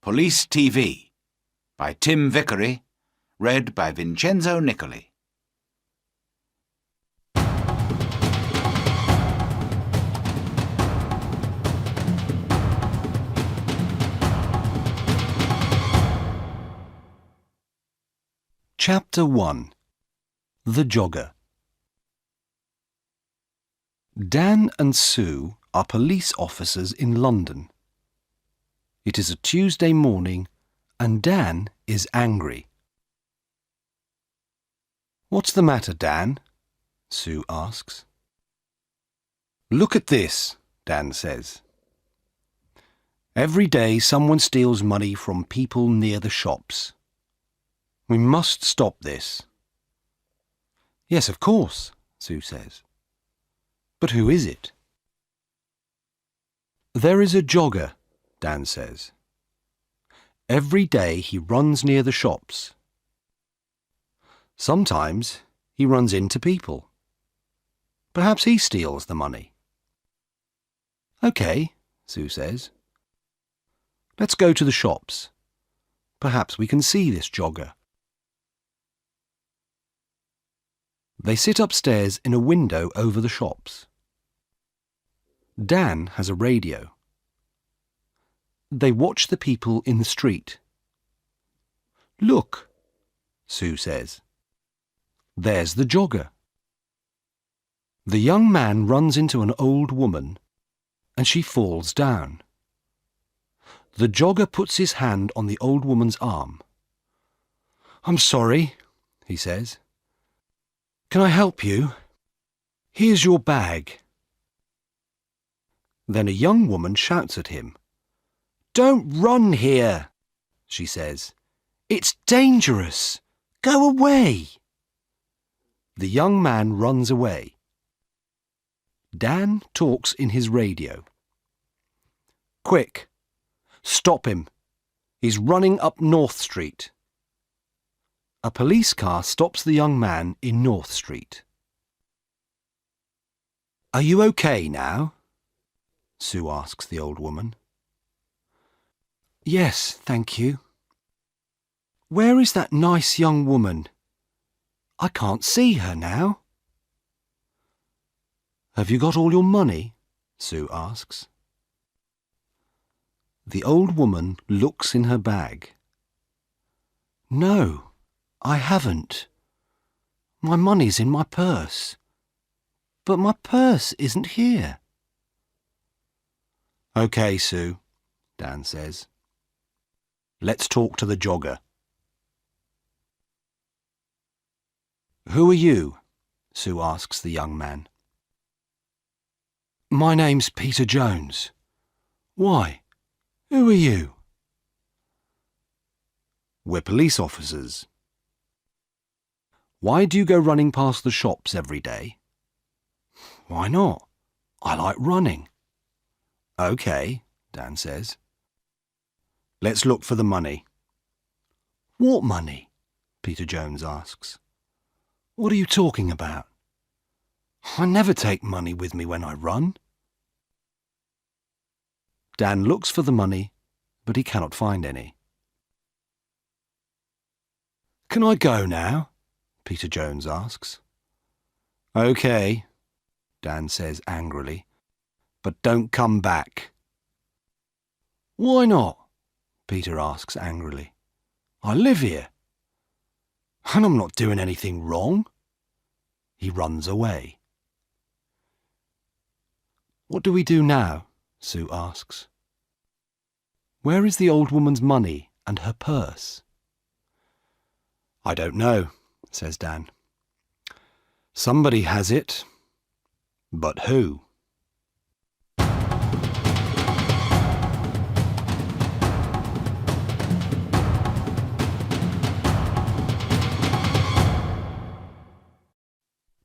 Police TV by Tim Vickery, read by Vincenzo Nicoli. Chapter 1. The Jogger. Dan and Sue are police officers in London. It is a Tuesday morning and Dan is angry. "What's the matter, Dan?" Sue asks. "Look at this," Dan says. "Every day someone steals money from people near the shops. We must stop this." "Yes, of course," Sue says. "But who is it?" "There is a jogger," Dan says. "Every day he runs near the shops. Sometimes he runs into people. Perhaps he steals the money." "OK," Sue says. "Let's go to the shops. Perhaps we can see this jogger." They sit upstairs in a window over the shops. Dan has a radio. They watch the people in the street. "Look," Sue says. "There's the jogger." The young man runs into an old woman and she falls down. The jogger puts his hand on the old woman's arm. "I'm sorry," he says. "Can I help you? Here's your bag." Then a young woman shouts at him. "Don't run here," she says. "It's dangerous. Go away." The young man runs away. Dan talks in his radio. "Quick, stop him. He's running up North Street." A police car stops the young man in North Street. "Are you okay now?" Sue asks the old woman. "Yes, thank you." "Where is that nice young woman? I can't see her now." "Have you got all your money?" Sue asks. The old woman looks in her bag. "No, I haven't. My money's in my purse. But my purse isn't here." "OK, Sue," Dan says. "Let's talk to the jogger." "Who are you?" Sue asks the young man. "My name's Peter Jones. Why? Who are you?" "We're police officers." "Why do you go running past the shops every day?" "Why not? I like running." "OK," Dan says. "Let's look for the money." "What money?" Peter Jones asks. "What are you talking about? I never take money with me when I run." Dan looks for the money, but he cannot find any. "Can I go now?" Peter Jones asks. "OK," Dan says angrily, "but don't come back." "Why not?" Peter asks angrily. "I live here. And I'm not doing anything wrong." He runs away. "What do we do now?" Sue asks. "Where is the old woman's money and her purse?" "I don't know," says Dan. "Somebody has it. But who?"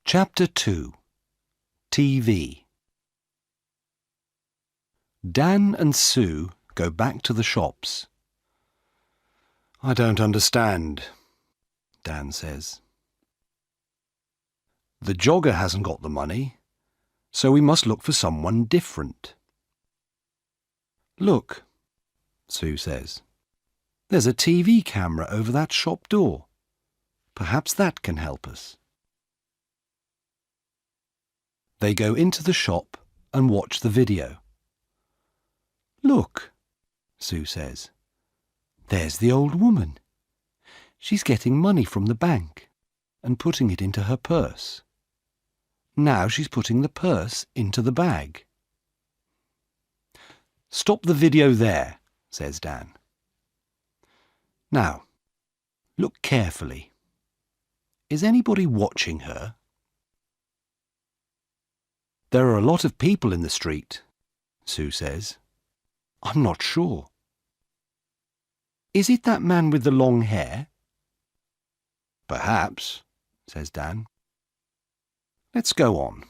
Chapter 2. TV. Dan and Sue go back to the shops. "I don't understand," Dan says. "The jogger hasn't got the money, so we must look for someone different." "Look," Sue says. There's a TV camera over that shop door. Perhaps that can help us. They go into the shop and watch the video. Look, Sue says. There's the old woman. She's getting money from the bank and putting it into her purse. Now she's putting the purse into the bag. Stop the video there, says Dan. Now, look carefully. Is anybody watching her? There are a lot of people in the street, Sue says. I'm not sure. Is it that man with the long hair? Perhaps, says Dan. Let's go on.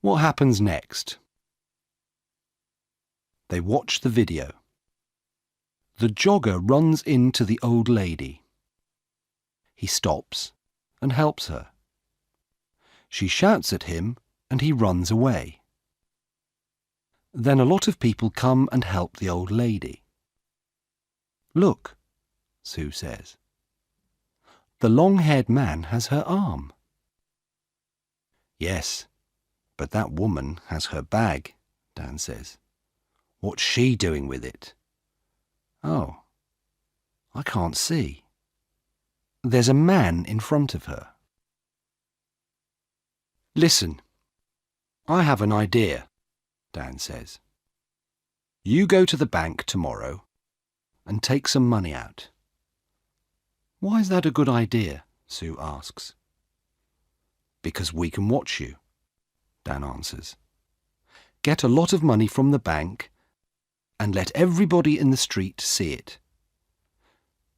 What happens next? They watch the video. The jogger runs into the old lady. He stops and helps her. She shouts at him and he runs away. Then a lot of people come and help the old lady. Look, Sue says. The long-haired man has her arm. Yes, but that woman has her bag, Dan says. What's she doing with it? Oh, I can't see. There's a man in front of her. Listen, I have an idea, Dan says. You go to the bank tomorrow and take some money out. Why is that a good idea? Sue asks. Because we can watch you, Dan answers. Get a lot of money from the bank and let everybody in the street see it.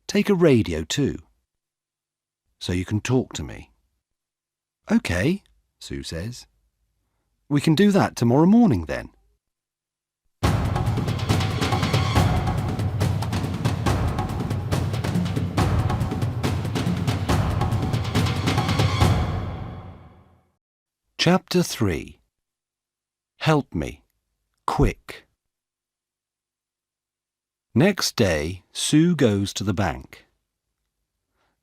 Take a radio too, so you can talk to me. OK, Sue says. We can do that tomorrow morning then. Chapter 3. Help me, quick. Next day, Sue goes to the bank.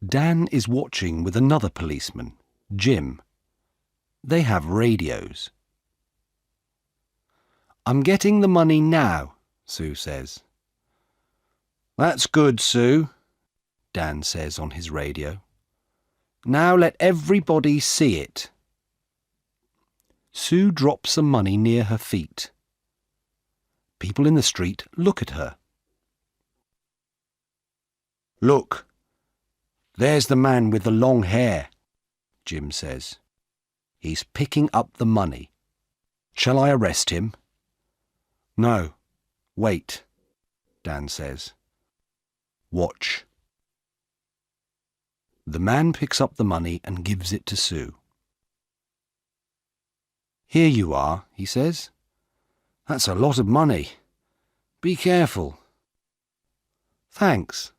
Dan is watching with another policeman, Jim. They have radios. I'm getting the money now, Sue says. That's good, Sue, Dan says on his radio. Now let everybody see it. Sue drops some money near her feet. People in the street look at her. Look, there's the man with the long hair, Jim says. He's picking up the money. Shall I arrest him? No, wait, Dan says. Watch. The man picks up the money and gives it to Sue. Here you are, he says. That's a lot of money. Be careful. Thanks,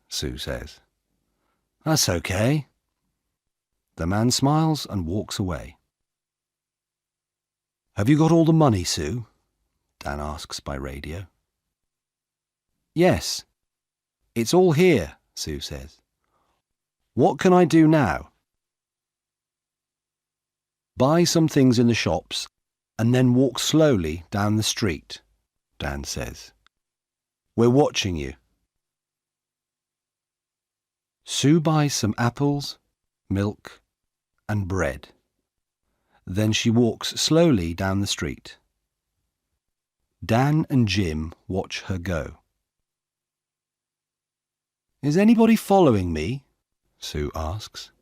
Sue says. That's okay. The man smiles and walks away. Have you got all the money, Sue? Dan asks by radio. Yes, it's all here, Sue says. What can I do now? Buy some things in the shops and then walk slowly down the street, Dan says. We're watching you. Sue buys some apples, milk, and bread. Then she walks slowly down the street. Dan and Jim watch her go. Is anybody following me? Sue asks.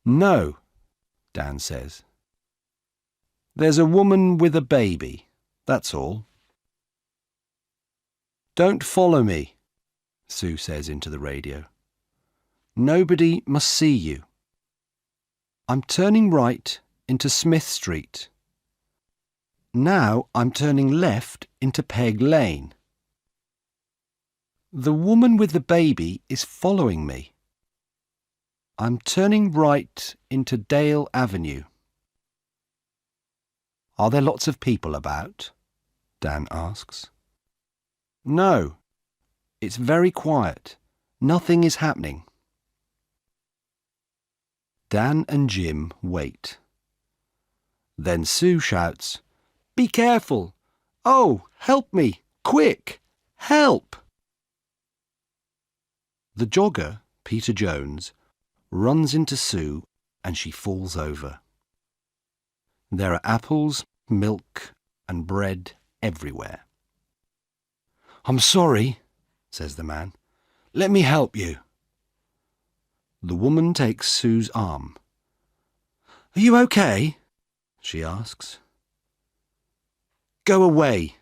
No, Dan says. There's a woman with a baby, that's all. Don't follow me, Sue says into the radio. Nobody must see you. I'm turning right into Smith Street. Now I'm turning left into Peg Lane. The woman with the baby is following me. I'm turning right into Dale Avenue. Are there lots of people about? Dan asks. No, It's very quiet. Nothing is happening. Dan and Jim wait. Then Sue shouts, "Be careful! Oh, help me! Quick! Help!" The jogger, Peter Jones, runs into Sue and she falls over. There are apples, milk and bread everywhere. "I'm sorry," says the man. "Let me help you." The woman takes Sue's arm. "Are you okay?" she asks. "Go away,"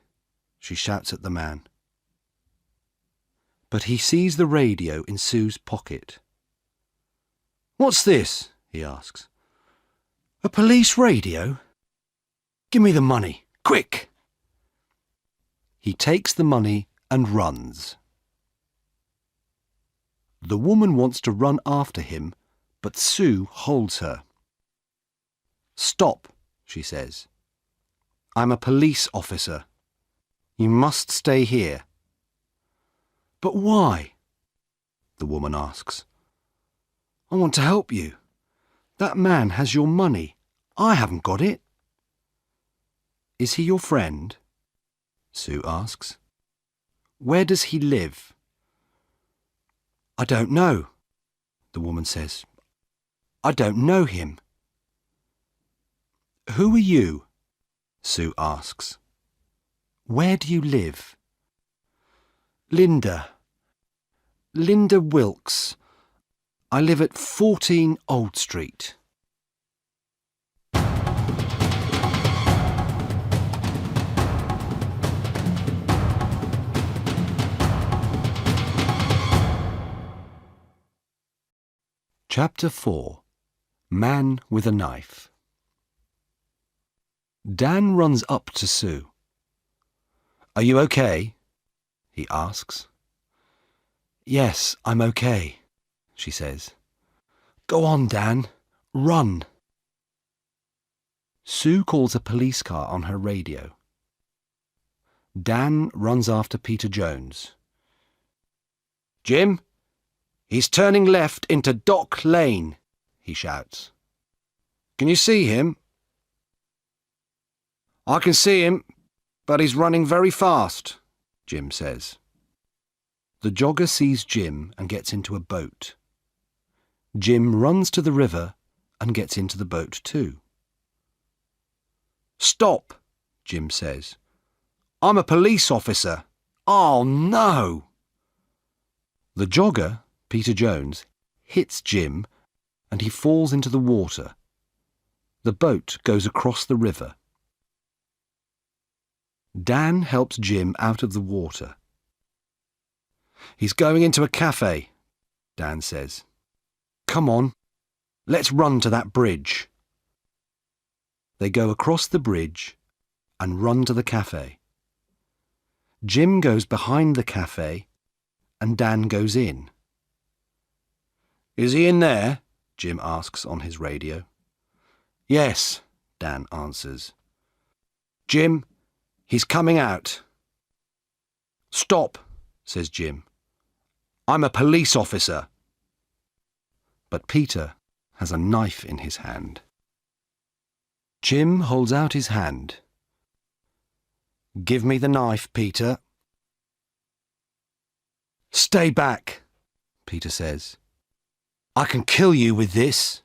she shouts at the man. But he sees the radio in Sue's pocket. "What's this?" he asks. "A police radio? Give me the money, quick!" He takes the money and runs. The woman wants to run after him, but Sue holds her. "Stop," she says. "I'm a police officer. You must stay here." "But why?" the woman asks. "I want to help you. That man has your money. I haven't got it." "Is he your friend?" Sue asks. "Where does he live?" "I don't know," the woman says. "I don't know him." "Who are you?" Sue asks. "Where do you live?" Linda Wilkes. I live at 14 Old Street." Chapter 4. Man with a Knife. Dan runs up to Sue. "Are you okay?" he asks. "Yes, I'm okay," she says. "Go on, Dan. Run." Sue calls a police car on her radio. Dan runs after Peter Jones. "Jim, he's turning left into Dock Lane," he shouts. "Can you see him?" "I can see him, but he's running very fast," Jim says. The jogger sees Jim and gets into a boat. Jim runs to the river and gets into the boat too. "Stop," Jim says. "I'm a police officer." "Oh, no!" The jogger, Peter Jones, hits Jim and he falls into the water. The boat goes across the river. Dan helps Jim out of the water. "He's going into a cafe," Dan says. "Come on, let's run to that bridge." They go across the bridge and run to the cafe. Jim goes behind the cafe and Dan goes in. "Is he in there?" Jim asks on his radio. "Yes," Dan answers. "Jim, he's coming out." "Stop," says Jim. "I'm a police officer." But Peter has a knife in his hand. Jim holds out his hand. "Give me the knife, Peter." "Stay back," Peter says. "I can kill you with this."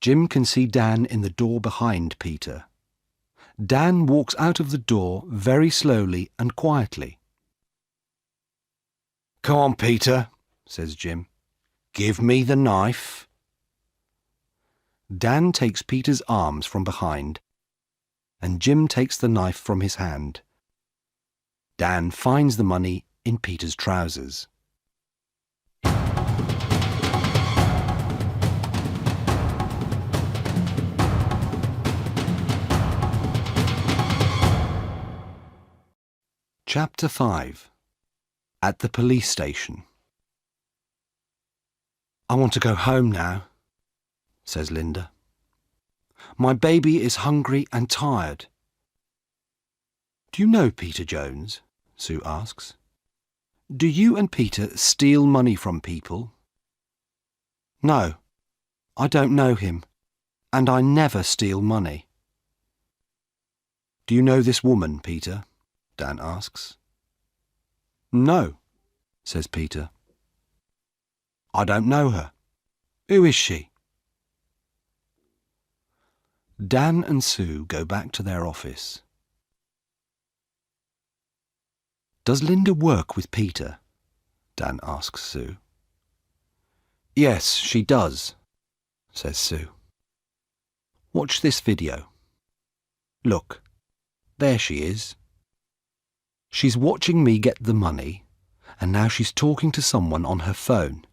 Jim can see Dan in the door behind Peter. Dan walks out of the door very slowly and quietly. "Come on, Peter," says Jim. "Give me the knife." Dan takes Peter's arms from behind, and Jim takes the knife from his hand. Dan finds the money in Peter's trousers. Chapter 5. At the police station. "I want to go home now," says Linda. "My baby is hungry and tired." "Do you know Peter Jones?" Sue asks. do you and Peter steal money from people? No, I don't know him, and I never steal money. Do you know this woman, Peter? Dan asks. No, says Peter. I don't know her. Who is she? Dan and Sue go back to their office. Does Linda work with Peter? Dan asks Sue. Yes, she does, says Sue. Watch this video. Look, there she is. She's watching me get the money, and now she's talking to someone on her phone.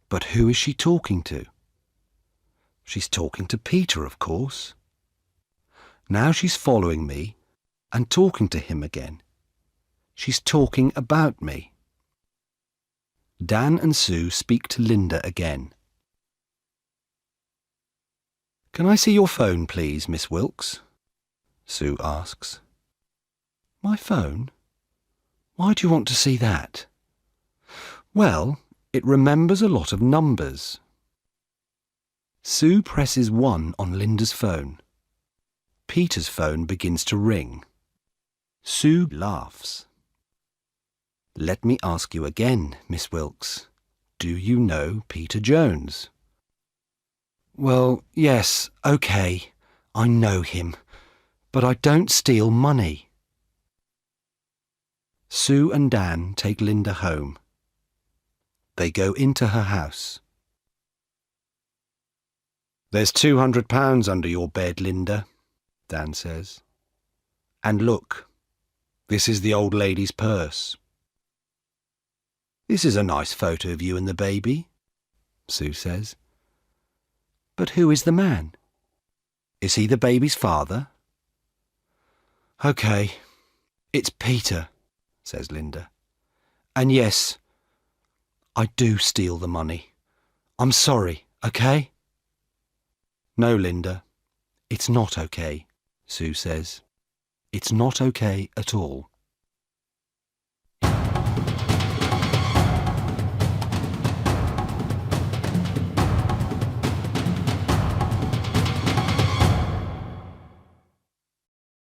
But who is she talking to? She's talking to Peter, of course. Now she's following me and talking to him again. She's talking about me. Dan and Sue speak to Linda again. Can I see your phone, please, Miss Wilkes? Sue asks. My phone? Why do you want to see that? Well, it remembers a lot of numbers. Sue presses 1 on Linda's phone. Peter's phone begins to ring. Sue laughs. Let me ask you again, Miss Wilkes. Do you know Peter Jones? Well, yes, OK. I know him. But I don't steal money. Sue and Dan take Linda home. They go into her house. There's £200 under your bed, Linda, Dan says. And look, this is the old lady's purse. This is a nice photo of you and the baby, Sue says. But who is the man? Is he the baby's father? OK, it's Peter, says Linda. And yes, I do steal the money. I'm sorry, OK? No, Linda, it's not OK, Sue says. It's not OK at all.